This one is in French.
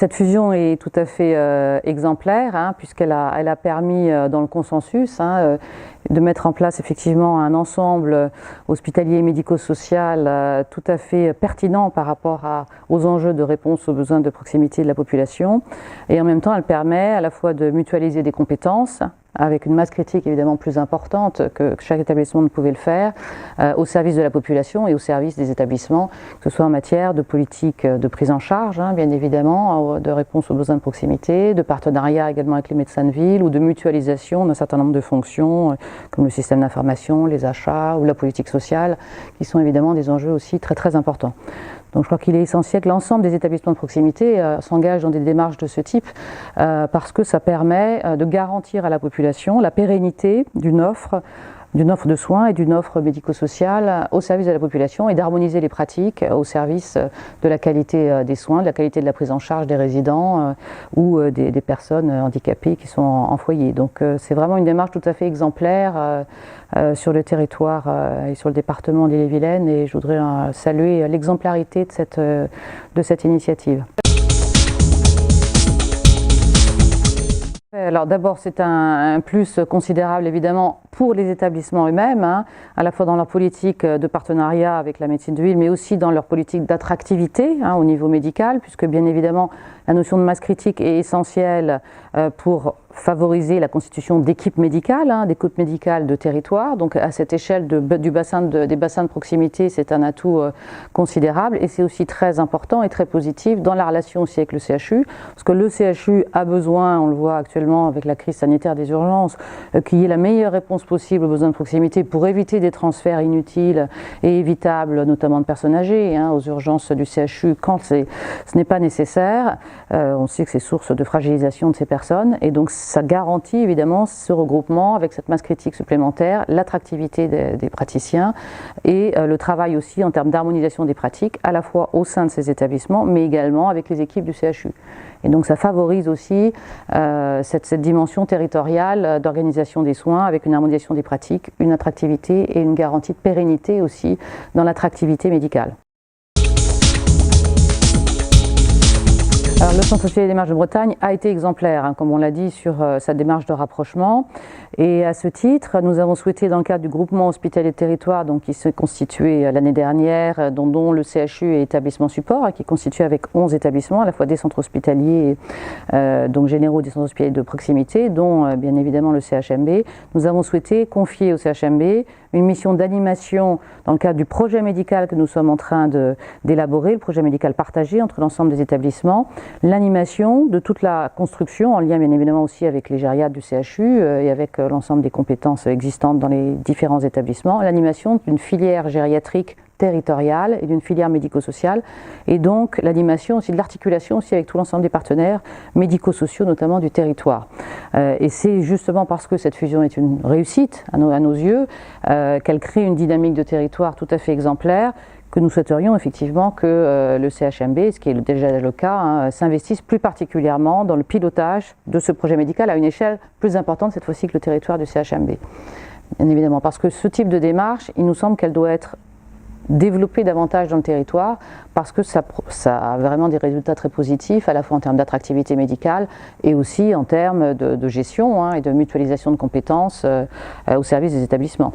Cette fusion est tout à fait exemplaire, puisqu'elle a permis, dans le consensus, de mettre en place effectivement un ensemble hospitalier et médico-social tout à fait pertinent par rapport aux enjeux de réponse aux besoins de proximité de la population. Et en même temps, elle permet à la fois de mutualiser des compétences, avec une masse critique évidemment plus importante que chaque établissement ne pouvait le faire, au service de la population et au service des établissements, que ce soit en matière de politique de prise en charge, bien évidemment, de réponse aux besoins de proximité, de partenariat également avec les médecins de ville ou de mutualisation d'un certain nombre de fonctions, comme le système d'information, les achats ou la politique sociale, qui sont évidemment des enjeux aussi très très importants. Donc je crois qu'il est essentiel que l'ensemble des établissements de proximité s'engagent dans des démarches de ce type parce que ça permet de garantir à la population la pérennité d'une offre de soins et d'une offre médico-sociale au service de la population et d'harmoniser les pratiques au service de la qualité des soins, de la qualité de la prise en charge des résidents ou des personnes handicapées qui sont en foyer. Donc c'est vraiment une démarche tout à fait exemplaire sur le territoire et sur le département d'Ille-et-Vilaine, et je voudrais saluer l'exemplarité de cette initiative. Alors d'abord, c'est un plus considérable évidemment pour les établissements eux-mêmes, à la fois dans leur politique de partenariat avec la médecine de ville, mais aussi dans leur politique d'attractivité au niveau médical, puisque bien évidemment la notion de masse critique est essentielle pour favoriser la constitution d'équipes médicales, d'écoutes médicales de territoire. Donc à cette échelle des bassins de proximité, c'est un atout considérable, et c'est aussi très important et très positif dans la relation aussi avec le CHU, parce que le CHU a besoin, on le voit actuellement avec la crise sanitaire des urgences, qu'il y ait la meilleure réponse possible aux besoins de proximité pour éviter des transferts inutiles et évitables, notamment de personnes âgées, aux urgences du CHU quand ce n'est pas nécessaire. On sait que c'est source de fragilisation de ces personnes, et donc ça garantit évidemment ce regroupement avec cette masse critique supplémentaire, l'attractivité des praticiens et le travail aussi en termes d'harmonisation des pratiques, à la fois au sein de ces établissements, mais également avec les équipes du CHU. Et donc ça favorise aussi cette dimension territoriale d'organisation des soins avec une harmonisation des pratiques, une attractivité et une garantie de pérennité aussi dans l'attractivité médicale. Alors, le Centre hospitalier des Marches de Bretagne a été exemplaire, comme on l'a dit, sur sa démarche de rapprochement. Et à ce titre, nous avons souhaité, dans le cadre du groupement hospitalier de territoire, donc, qui s'est constitué l'année dernière, dont le CHU est établissement support, qui est constitué avec 11 établissements, à la fois des centres hospitaliers, donc généraux, des centres hospitaliers de proximité, dont bien évidemment le CHMB. Nous avons souhaité confier au CHMB une mission d'animation dans le cadre du projet médical que nous sommes en train d'élaborer, le projet médical partagé entre l'ensemble des établissements, l'animation de toute la construction, en lien bien évidemment aussi avec les gériatres du CHU et avec l'ensemble des compétences existantes dans les différents établissements, l'animation d'une filière gériatrique territoriale et d'une filière médico-sociale, et donc l'animation aussi de l'articulation aussi avec tout l'ensemble des partenaires médico-sociaux, notamment du territoire. Et c'est justement parce que cette fusion est une réussite à nos yeux, qu'elle crée une dynamique de territoire tout à fait exemplaire, que nous souhaiterions effectivement que le CHMB, ce qui est déjà le cas, s'investisse plus particulièrement dans le pilotage de ce projet médical à une échelle plus importante cette fois-ci que le territoire du CHMB. Bien évidemment, parce que ce type de démarche, il nous semble qu'elle doit être développer davantage dans le territoire parce que ça a vraiment des résultats très positifs à la fois en termes d'attractivité médicale et aussi en termes de gestion et de mutualisation de compétences au service des établissements.